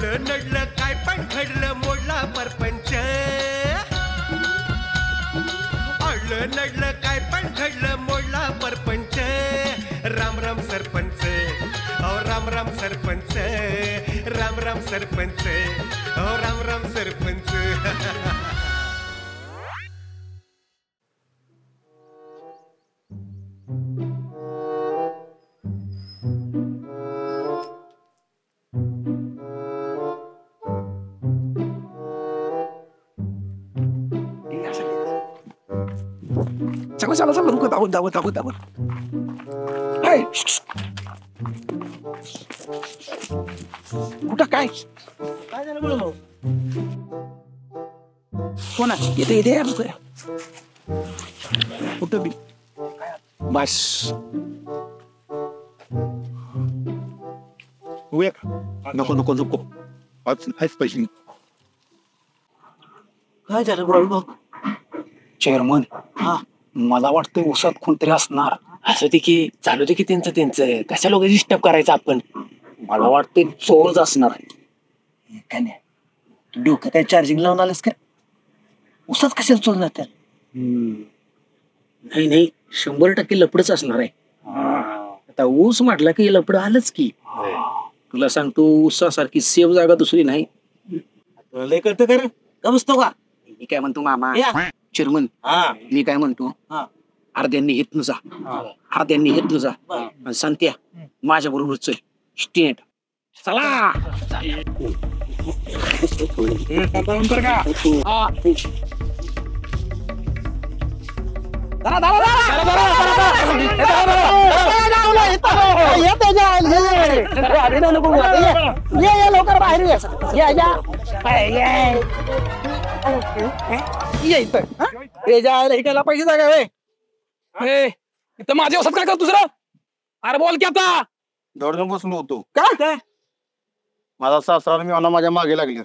अडलं नडलं काय पण घडलं मोडला परपंच अडलं नडलं काय पण घडलं मोडला परपंच राम राम सरपंच ओ राम राम सरपंच राम राम सरपंच ओ राम राम सरपंच चला चला लवकर धावत धावत धावत धावत कुठं काय काय झालं बोललो कोणा येते येते या लवकर कुठं बी बस नको नको नको आज पैसे काय झालं बोललो चेअरमन हा मला वाटतं उसात कोणतरी असणार असं ते की चालू दे की त्यांचं कशा लोक डिस्टर्ब करायचं आपण मला वाटतं चोरच असणार काय नाही तू डोकं काय चार्जिंग लावून आलंस का उसाच कशाला चोरून जात्या नाही नाही 100% लपडच असणार आहे आता ऊस म्हटला की लपड आलंच की तुला सांगतो ऊसासारखी सेफ जागा दुसरी नाही लय करतो कर का बसतो का मी काय म्हणतो मामा या. चेअरमन हा मी काय म्हणतो हा अर्ध्यांनी येत जा अर्ध्यांनी येत जा आणि सांगत्या माझ्या बरोबर चल स्टेट चला लवकर बाहेर यायला पैसे जागा इथं माझ्या वसात काय कर दुसरं अरे बोल की आता दौडून बसलो होतो काय माझा सासरा मी माझ्या मागे लागले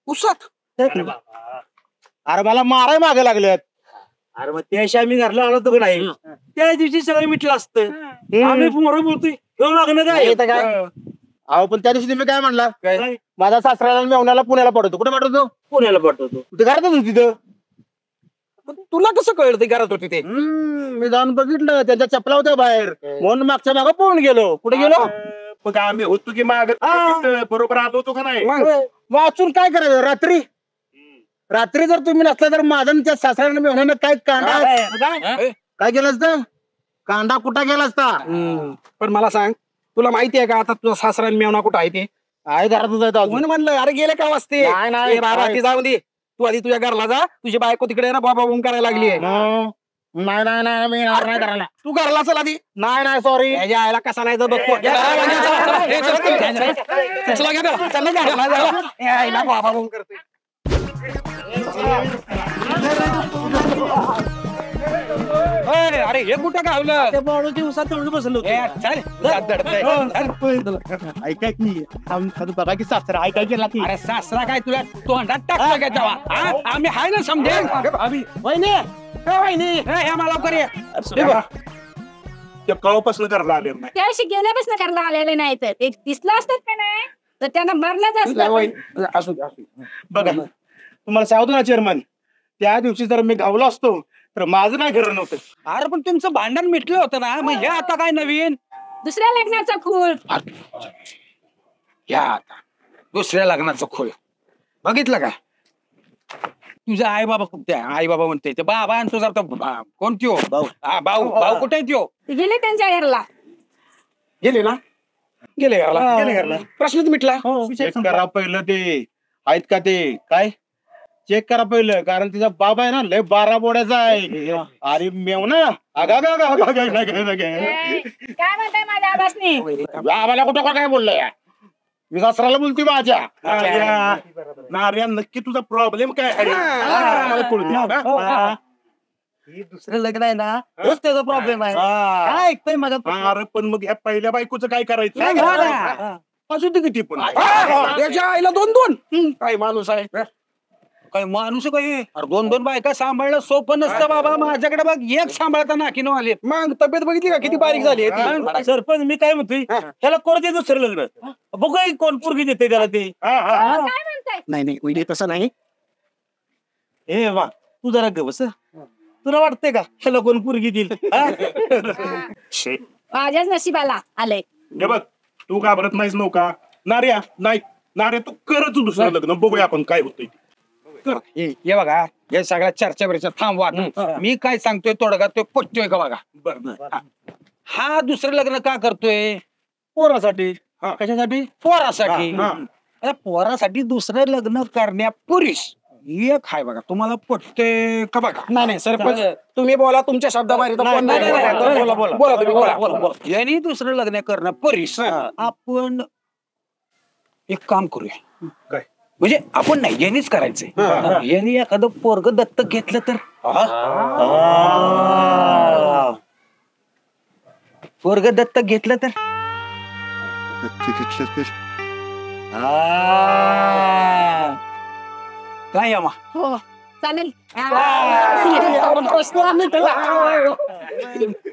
उसात अरे मला माराय मागे लागल्यात अरे मग त्याशी आम्ही घरला आलो होतो का नाही त्या दिवशी सगळं मिटलं असतं आम्ही पोरं बोलतोय घेऊन मागणं काय अहो पण त्या दिवशी तुम्ही काय म्हणला काय माझा सासऱ्याला मेवण्याला पुण्याला पाठवतो कुठे पाठवतो पुण्याला पाठवतो तू घरातच होती तिथं तुला कसं कळलं ते घरात होती ते मी जाऊन बघितलं त्यांच्या चपला होत्या बाहेर म्हणून मागच्या मागं पळून गेलो कुठे गेलो मग आम्ही होतो की माग बरोबर आलो होतो का नाही वाचून काय करायचं रात्री रात्री जर तुम्ही नसला तर माझा आणि त्या सासऱ्याला मेवण्यानं काय कांदा काय केलं असतं कांदा कुठं गेला असता पण मला सांग तुला माहिती आहे का आता तुझा सासरा आणि मेवणा कुठं आहे ते आहे घरातच आहे तो अजून. म्हणून म्हणलं अरे गेले का वाजते नाही, नाही, बाबा नाही. ती जाऊ दे तू आधी तुझ्या घरला जा तुझी बायको तिकडे ना बाबा बूम करायला लागली आहे नाही नाही नाही मी येणार नाही करायला तू घरला चल आधी नाही नाही सॉरी याच्या आईला कसा नाही तर बघतो चला घ्या त्याला. चला घरला जा. या आईला बाबा बूम करते अरे हे कुठं गावलं दिवसात तेवढं बसलो ऐकाय की बघा की सासरा ऐकाय गेला की अरे सासरा काय तुला तोंडात टाकलं काय तेव्हा हा? आम्ही हाय ना समजेल मला ते कळपासून करायला आले नाही त्याशी गेल्यापासून करायला आलेले नाही तर ते दिसलं असतात का नाही तर त्यांना मरणाच असतं असू बघा तुम्हाला सांगतो ना चेअरमन त्या दिवशी जर मी गावलो असतो तर माझं नाही घर नव्हतं अरे पण तुमचं भांडण मिटलं होतं ना मग हे आता काय नवीन दुसऱ्या लग्नाचा खूळ या आता दुसऱ्या लग्नाचं खोळ बघितलं का तुझा आई बाबा कुठे आई बाबा म्हणते ते बाबा आणि तुझा कोणती हो भाऊ भाऊ कुठे आहे त्यो ते गेले त्यांच्या घरला गेले ना गेले घरला प्रश्नच मिटला चेक करा पहिलं ते आहेत का ते काय चेक करा पहिलं कारण तिचा बाबा आहे ना लय 12 बोड्याचा आहे अरे मेव ना काय म्हणताय माझ्या आबासनी आम्हाला कुठं काय बोललंय मी सासराला बोलते माझ्या नार्या नक्की तुझा प्रॉब्लेम काय आहे मला कळू दे. हे दुसरं लग्न आहे ना तोच त्याचा प्रॉब्लेम आहे काय ऐकतोय माझा अरे पण मग ह्या पहिल्या बायकोचं काय करायचं असू दे किती पण त्याच्या आईला 2-2 काय माणूस आहे काय माणूस काय अरे 2-2 बायका सांभाळणं सोपं नसतं बाबा. माझ्याकडे बघ एक सांभाळता नाकीनं आले. मग तब्येत बघितली का किती बारीक झाली सरपंच मी काय म्हणतोय ह्याला करू दे दुसरं लग्न. बघू कोण पोरगी देते त्याला ते. काय म्हणताय? नाही वहिनी तसं नाही. ए वा तू जरा ग बस. तुला वाटतंय का ह्याला कोण पोरगी देईल? माझ्याच नशिबाला आलंय. हे बघ तू घाबरत नाहीस नव्हता नार्या. नाही नार्या तू करत दुसरं लग्न बघूया आपण काय होतंय. हे बघा हे सगळ्या चर्चा बिर्चा थांबवा. मी काय सांगतोय तोडगा तो पटतोय का बघा. हा दुसरं लग्न का करतोय? पोरासाठी. कशासाठी? पोरासाठी. आता पोरासाठी दुसरं लग्न करण्यापूर्वीच एक हाय बघा. तुम्हाला पटतंय का बघा. नाही सरपंच तुम्ही बोला तुमच्या शब्दाबाहेर बोला. यांनी दुसरं लग्न करण्यापूर्वीच आपण एक काम करूया. काय? म्हणजे आपण नाही यांनीच करायचंय. यांनी एखादं पोरग दत्तक घेतलं तर. पोरग दत्तक घेतलं तर. काय यामा हो चालेल.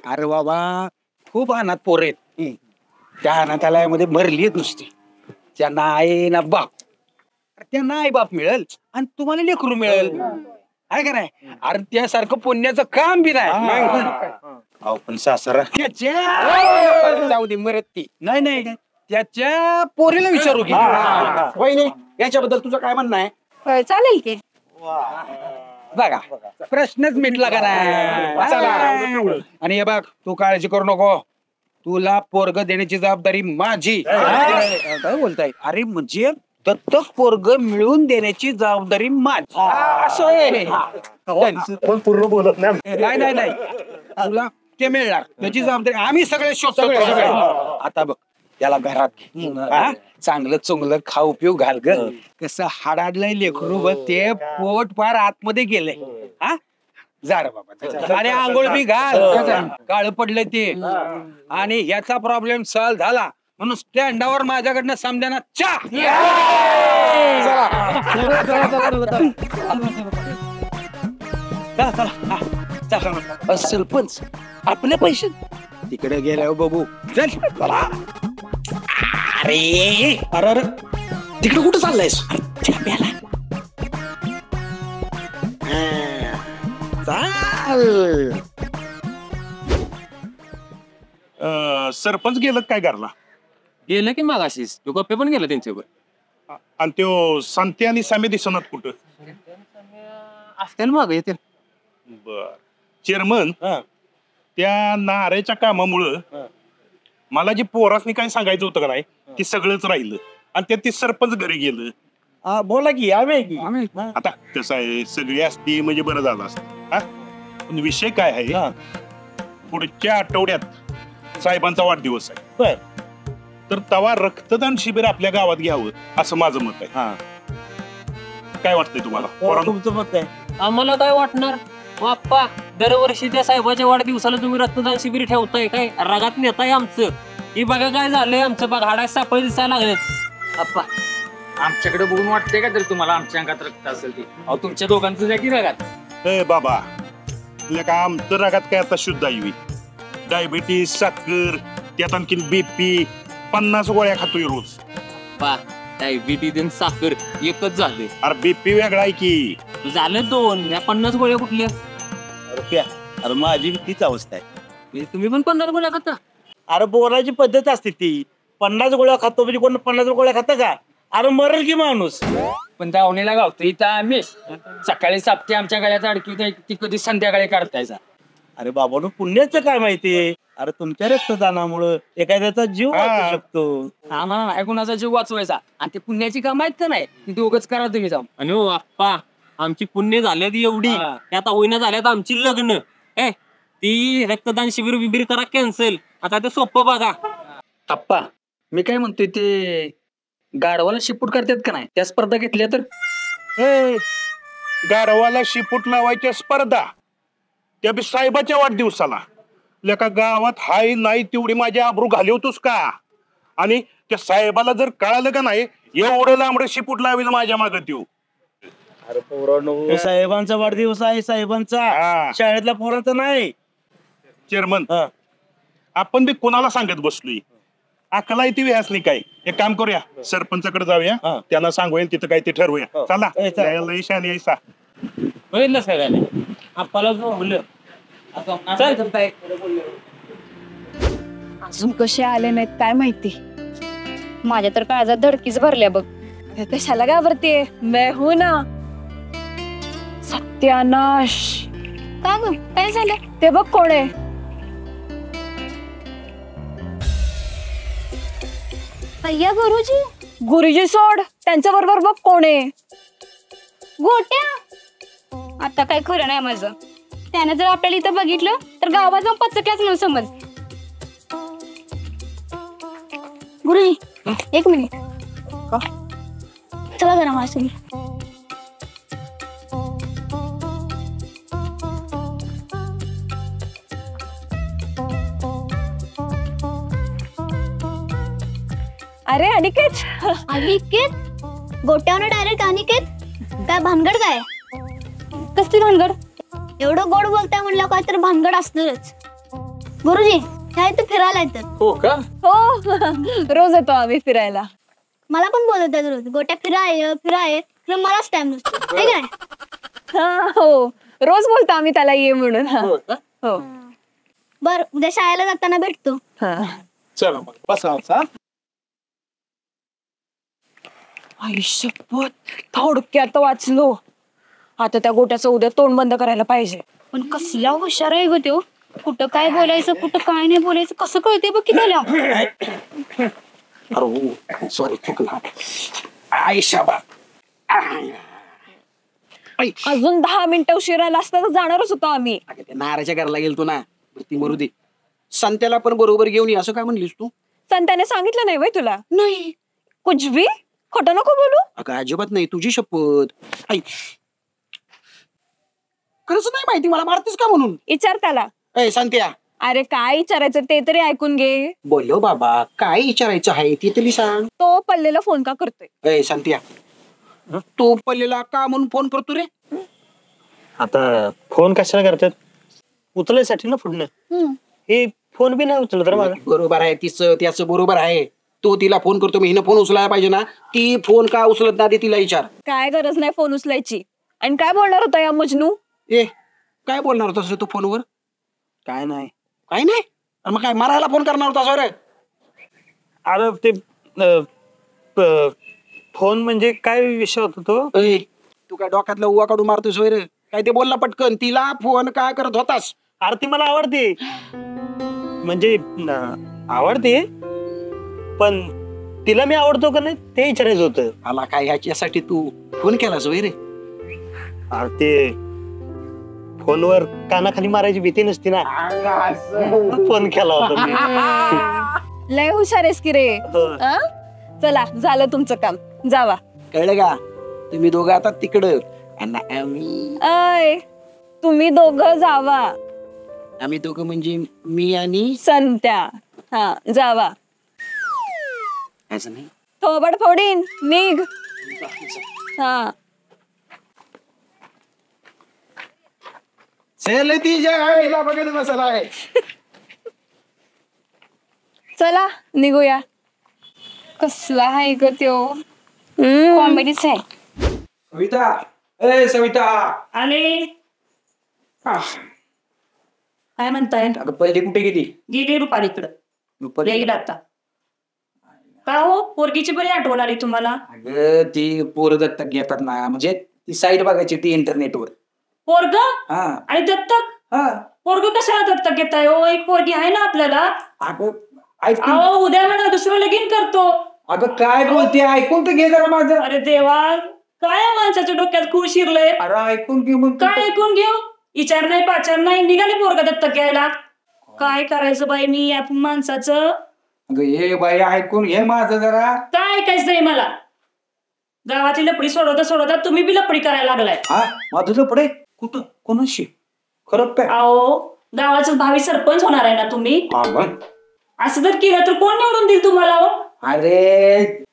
अरे बाबा खूप अनाथ पोर आहेत. त्या अनाथालयामध्ये मरली नुसती. त्यांना आई ना बाप. त्यांना आई बाप मिळेल आणि तुम्हाला लेकरू मिळेल. आहे का नाही? अरे त्यासारखं पुण्याचं काम बी नाही. पण सासरा जाऊ दे मरत ती. नाही त्याच्या पोरीला विचारू की. वहिनी याच्याबद्दल तुझं काय म्हणणं आहे? होय, चालेल की. बघा प्रश्नच मिटला का नाही. आणि हे बघ तू काळजी करू नको. तुला पोरग देण्याची जबाबदारी माझी. काय बोलताय? अरे म्हणजे दत्तक पोरग मिळवून देण्याची जबाबदारी माझी. असं आहे. पूर्ण बोलत नाही. नाही तुला ते मिळणार त्याची जबाबदारी आम्ही सगळे शोधतो. आता बघ त्याला घरात चांगलं चुंगलं खाऊ पिऊ घाल ग. कसं हाडाडलंय लेकरू बघ. ते पोट पार आतमध्ये गेलंय. हा जा रे बाबा. आणि आंघोळ बी घाल. काळ पडलंय ते. आणि याचा प्रॉब्लेम सॉल्व्ह झाला म्हणून स्टँडावर माझ्याकडनं समजाना चहा. सरपंच आपले पैसे तिकडे गेल्यावर बघू. चल. अरे तिकडे कुठं चाललायस? सरपंच गेलं काय करला? गेलं की मागाशीच तो गप्पे पण गेला त्यांच्यावर. आणि त्यो संते आणि सामे दिसणार कुठं? असतील माग येतील. बर चेअरमन त्या नाऱ्याच्या कामामुळं मला जे पोरासनी काय सांगायचं होतं का नाही ते सगळंच राहिलं. आणि त्यात ते सरपंच घरी गेलं. बोला की आम्ही आता कसं आहे सगळी असती म्हणजे बरं झालं असतं. हा पण विषय काय आहे पुढच्या आठवड्यात साहेबांचा वाढदिवस आहे. तर तवा रक्तदान शिबिर आपल्या गावात घ्यावं असं माझं मत आहे. काय वाटतंय तुम्हाला? तुमचं मत काय? आम्हाला काय वाटणार बाप्पा? दरवर्षी त्या साहेबाच्या वाढदिवसाला तुम्ही रक्तदान शिबिर ठेवताय काय? रागात नेताय आमचं. ही बघा काय झालंय आमचं. बघा हाडा सापळे दिसायला लागलेत. अप्पा आमच्याकडे बघून वाटतंय का तरी तुम्हाला आमच्या अंगात रक्त असेल ते? अहो तुमच्या दोघांचं द्या की रगात. ए बाबा तुला का आमचं रागात काय आता शुद्ध आहे. डायबिटीस साखर त्यात आणखीन BP 50 गोळ्या खातोय रोज. बा डायबिटीज आणि साखर एकच झाले. अरे BP वेगळा आहे की. झालं 2. या 50 गोळ्या कुठल्या? अरे माझी तीच अवस्था आहे. तुम्ही पण 50 गोळ्या खाता? अरे बोलायची पद्धत असते ती. 50 गोळ्या खातो म्हणजे कोण 50 गोळ्या खातं का? अरे मरेल की माणूस. पण दावणीला गावतो इथं आम्ही सकाळी सापते आमच्या गळ्यात अडकी ती कधी संध्याकाळी काढतायचा. अरे बाबांनो पुण्याचं काय माहितीये? अरे तुमच्या रक्तदानामुळं एखाद्याचा जीव वाचू शकतो. आम्हाला नाही कुणाचा जीव वाचवायचा आणि ते पुण्याची काम माहित नाही. ती दोघच करा तुम्ही जाऊन. आणि हो आप्पा आमची पुण्य झाल्यात एवढी आता होईना झाल्यात आमची लग्न. ती रक्तदान शिबिर बिबिर करा कॅन्सल. आता ते सोपं बघा. आप्पा मी काय म्हणतोय ते गाडवाला शिपूट करतात का नाही? त्या स्पर्धा घेतल्या तर? गारवाला शिपूट लावायच्या स्पर्धा त्या बी साहेबाच्या वाढदिवसाला. लेका गावात हाय नाही तेवढी माझी आबरू घालवतोस का? आणि त्या साहेबाला जर कळालं का नाही एवढं लांबडं शिपूट लावेल माझ्या मागं त्यो. अरे पोरांनो साहेबांचा वाढदिवस आहे साहेबांचा, हा. शाळेतल्या पोरांचा नाही. चेअरमन आपण बी कोणाला सांगत बसलोय, अकला ती व्यासनी काय. एक काम करूया, सरपंचाकडे जाऊया, त्यांना सांगूया तिथं काय ते ठरवूया. चला लय शानी आहे सा. बघितलं सगळ्याने आपल्याला जो बोललं अजून कसे आले नाहीत काय माहिती. माझ्या तर काळजात धडकीच भरल्या बघ. कशाला घाबरते, मैं हूं ना. सत्यानाश. का ग काय झालं ते बघ कोण आहे. अय्या गुरुजी. गुरुजी सोड, त्यांच्या बरोबर बघ कोण आहे. गोट्या. आता काय खरं नाही माझं. त्याने जर आपल्याला इथं बघितलं तर गावात जाऊन पचक्याच म्हणून समज. गुरुजी एक मिनिट. चला जरा माझ्यासोबत. अरे अनिकेत. अनिकेत. गोट्यावर डायरेक्ट अनिकेत. काय भानगड काय. कसली भानगड. एवढं गोड बोलताय म्हणलं काय तर भानगड असणारच. गुरुजी काय तर फिरायला येतात. हो का. हो रोज येतो आम्ही फिरायला. मला पण बोलवतात रोज गोट्या फिराय फिराय, खरं मलाच टाइम नसतो हे काय. हा हो रोज बोलतो आम्ही त्याला ये म्हणून. हो बर उद्या शाळेला जाताना भेटतो. चला मग बसा. आयुष्यभर थोडक्यात वाचलो. आता त्या गोट्याचं उद्या तोंड बंद करायला पाहिजे. पण कसला हुशार आहे ग त्यो. कुठं काय बोलायचं कुठं काय नाही बोलायचं कसं कळते बघ की त्याला. अरे सॉरी चुकला. आयशाबा अजून 10 मिनिटं उशीर राहिला असता तर जाणारच होतो आम्ही. नाराच्या घरला गेलतो ना, ती मरू दे. संत्याला पण बरोबर घेऊन ये असं काय म्हणलीस तू. संत्याने सांगितलं नाही वय तुला. नाही कुछ भी खोटं नको बोलू. अगं अजिबात नाही, तुझी शपथ. ऐक खरंच नाही माहिती मला, मारतीस का म्हणून. विचार त्याला. ए संत्या. अरे काय विचारायचं ते तरी ऐकून घे. बोलो बाबा काय विचारायचं आहे ते तरी सांग. तो पल्लेला फोन का करतोय. ए संत्या तो पल्लेला का म्हणून फोन करतो रे. आता फोन कशाला करतात, उचलायसाठी ना पुढनं. हे फोन बी नाही उचलत रे माझा. बरोबर आहे तिचं त्याचं बरोबर आहे. तो तिला फोन करतो, मी हिनं फोन उचलायला पाहिजे ना. ती फोन का उचलत नाही ते तिला विचार. काय गरज नाही फोन उचलायची. आणि काय बोलणार होता या मजनू. ए काय बोलणार होतास रे तू फोनवर. काय नाही काय नाही मग काय मारायला फोन करणार होतास रे. अरे ते फोन म्हणजे काय विषय होता तो. ए तू काय डोक्यातला उवा काढून मारतोस रे. काय ते बोलला पटकन. तिला फोन काय करत होतास. अरे ती मला आवडते, म्हणजे आवडते पण तिला मी आवडतो का नाही ते विचारायचं होतं. आला काय ह्याच्यासाठी तू फोन केलास वय रे. अरे ते फोनवर कानाखाली मारायची भीती नसती ना, फोन केला होता मी. लय हुशार आहेस की रे. चला झालं तुमचं काम, जावा. कळलं का. तुम्ही दोघं आता तिकडं आणि अय तुम्ही दोघं जावा. आम्ही दोघं म्हणजे मी आणि संत्या. हा जावा. असं नाही थोबड फोडीन निघ. हा तिच्या बघत बसला आहे. चला निघूया. कसला आहे ग त्यो. कॉमेडीच आहे. सविता. ए सविता. आले. काय म्हणताय. अगं पहिले कुठे गेली. गेली रुपालीकडं. येईल आता. का हो पोरगीची बरी आठवण आली तुम्हाला. अगं ती पोर दत्तक घेतात ना, म्हणजे ती साईट बघायची ती इंटरनेटवर. पोरग हा आणि दत्तक. हा पोरग कशाला दत्तक घेताय हो. एक पोरगी आहे ना आपल्याला. अगं ऐक. अहो उद्या म्हणा दुसरं लगीन करतो. अगं काय बोलते ऐकून तर घे जरा माझं. अरे देवा काय माणसाच्या डोक्यात खूळ शिरलंय. अरे ऐकून घे मग. काय ऐकून घेऊ. विचार नाही पाचार नाही निघाले पोरग दत्तक घ्यायला. काय करायचं बाई मी या माणसाचं. अगं हे बाई ऐकून घे माझं जरा. काय ऐकायचंय मला. गावातली लपडी सोडवता तुम्ही बी लपडी करायला लागलाय. हा माझं लपडे कुठं कोणाशी खरं काय. अहो गावाचं भावी सरपंच होणार आहे ना तुम्ही. असं जर केलं तर कोण निवडून देईल तुम्हाला. अरे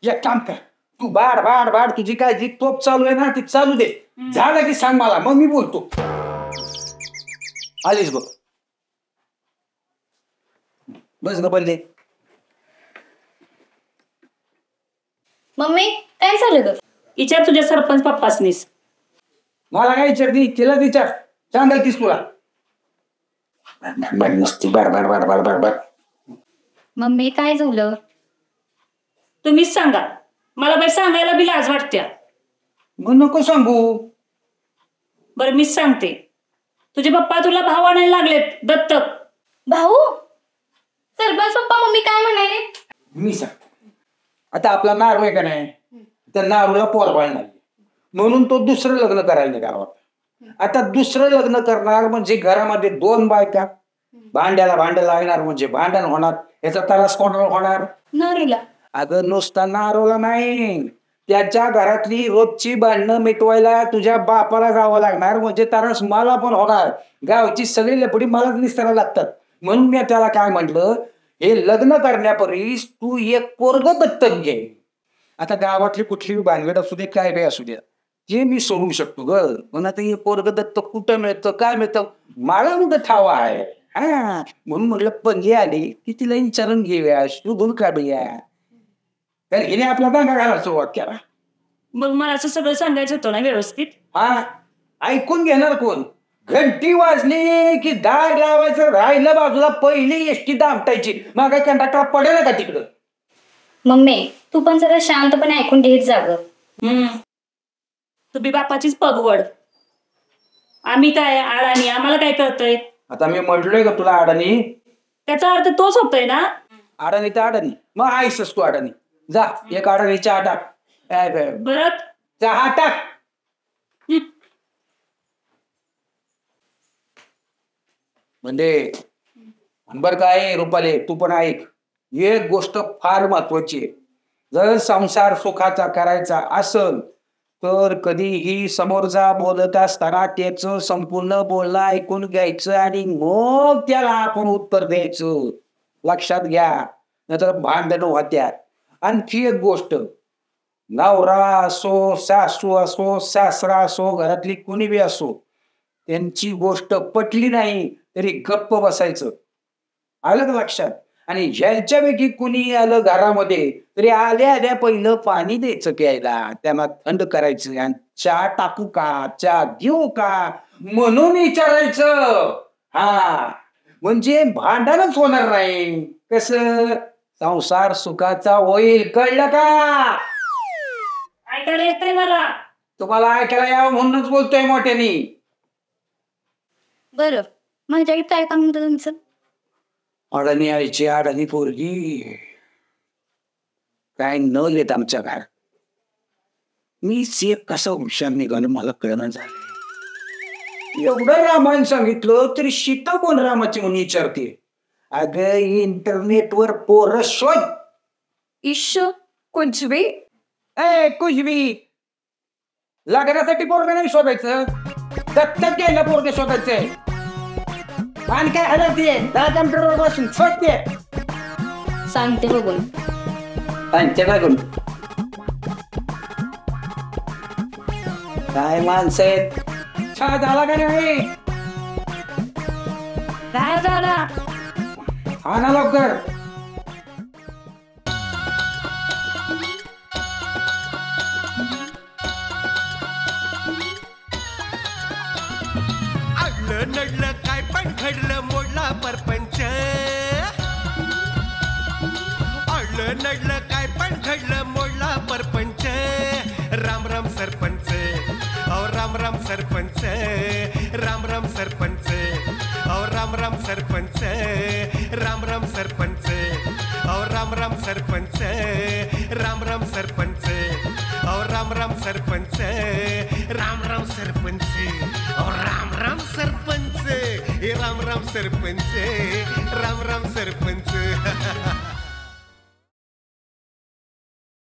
एक काम कर तू बाड तुझी काय जी तोप चालू आहे ना ती चालू दे. झालं की सांग मला, मग मी बोलतो. आलीस बघ, बस ग पल्ले. मम्मी काय झालं ग? विचार तुझ्या सरपंच पप्पासनीस. मला काय विचारती, तिला विचार, सांगाल तीस तुला. नसती बर बर बर बर बर बर. मम्मी काय झालं? तुम्हीच सांगा, मला बाई सांगायला बी लाज वाटत्या. मग नको सांगू. बरं मीच सांगते, तुझे पप्पा तुला भाव आणायला लागलेत दत्तक. भाऊ? सरपंच पप्पा मम्मी काय म्हणाले? मी सांगतो. आता आपला नारू आहे का नाही, त्या नारूला पोरबाळ नाही, म्हणून तो दुसरं लग्न करायला निघाला. आता दुसरं लग्न करणार म्हणजे घरामध्ये 2 बायका, भांड्याला भांडं लागणार म्हणजे भांडण होणार. याचा त्रास कोणाला होणार? नारूला. अगं नुसता नारूला नाही, त्याच्या घरातली रोजची भांडणं मिटवायला तुझ्या बापाला जावं लागणार म्हणजे त्रास मला पण होणार. गावची सगळी लपडी मलाच निसरायला लागतात. म्हणून मी त्याला काय म्हटलं, हे लग्न करण्यापूर्वी तू एक पोरग दत्तक घे. आता गावातली कुठली भानगड असू दे, काय बी असू दे, ते मी सोडू शकतो ग. पण आता हे पोरग दत्तक कुठं मिळतं, काय मिळतं, मला कुठं ठाव आहे. हा म्हणून म्हटलं पंगी आली की तिला विचारून घेऊया, शोधून काढूया. तर हिने आपला दांगा घालायला सुरुवात केला. मग मला असं सगळं सांगायचं होतं ना व्यवस्थित. हा ऐकून घेणार कोण? घंटी वाजली की दार लावायचं राहिलं बाजूला, पहिली एसटी दामटायची. मग काय कंडक्टर पडेल का तिकडं? मम्मी तू पण जरा शांतपणे ऐकून घेत जा ग. तू बी बापाचीच पगवड, आम्ही काय अडाणी, आम्हाला काय कळतंय? आता मी म्हटलोय का तुला अडाणी? त्याचा अर्थ तोच होतोय ना. अडाणी तर अडाणी, मग आईसच तू अडाणी. जा एक अडाणी चहा टाक. परत चहा टाक. म्हणजे बर काय रुपाले, तू पण ऐक, एक गोष्ट फार महत्वाची आहे. जर संसार सुखाचा करायचा असल तर कधीही समोरचा बोलत असताना त्याचं संपूर्ण बोलणं ऐकून घ्यायचं आणि मग त्याला आपण उत्तर द्यायचं. लक्षात घ्या, नाहीतर भांडण होत्यात. आणखी एक गोष्ट, नवरा असो, सासू असो, सासरा असो, घरातली कुणी बी असो, त्यांची गोष्ट पटली नाही तरी गप्प बसायचं. आलं का लक्षात? आणि ज्यांच्यापैकी कुणी आलं घरामध्ये तरी आल्या आल्या पहिलं पाणी द्यायचं प्यायला, त्यांना थंड करायचं. आणि चहा टाकू का, चहा घेऊ का म्हणून विचारायचं. हा म्हणजे भांडणच होणार नाही. कसं संसार सुखाचा होईल, कळलं का? ऐकायला येतंय मला. तुम्हाला ऐकायला यावं म्हणूनच बोलतोय मोठ्यानी. बरं माझ्या काय काम होतं तुमचं? अडाणी आईची अडाणी पोरगी काय न घेत आमच्या घरात. मी सेफ कसा हुशार निघालो मला कळणं झालं. एवढं रामायण सांगितलं तरी सीता कोण रामाची म्हणून विचारते. अगं इंटरनेटवर पोरं शोध. इश कुंजवी कुजबी लग्नासाठी पोरग नाही शोधायचं, दत्तक घ्यायला पोरग शोधायचंय. आणि काय हलवते, कम्प्युटरवर बसून शोधते. सांगते बघून. बघून काय माणसं आहेत. चहा झाला का नाही? काय झाला? हा ना लवकर. अडलं नडलं काय पण घडलं, मोडला परपंच. अडलं नडलं काय पण घडलं, मोडला परपंच. राम राम सरपंच, अहो राम राम सरपंच. राम राम सरपंच, अहो राम राम सरपंच. राम राम सरपंच, अहो राम राम सरपंच. राम राम सरपंच, अहो राम राम सरपंच. राम राम सरपंच, अहो राम राम सरपंच. हे राम राम सरपंच, राम राम सरपंच.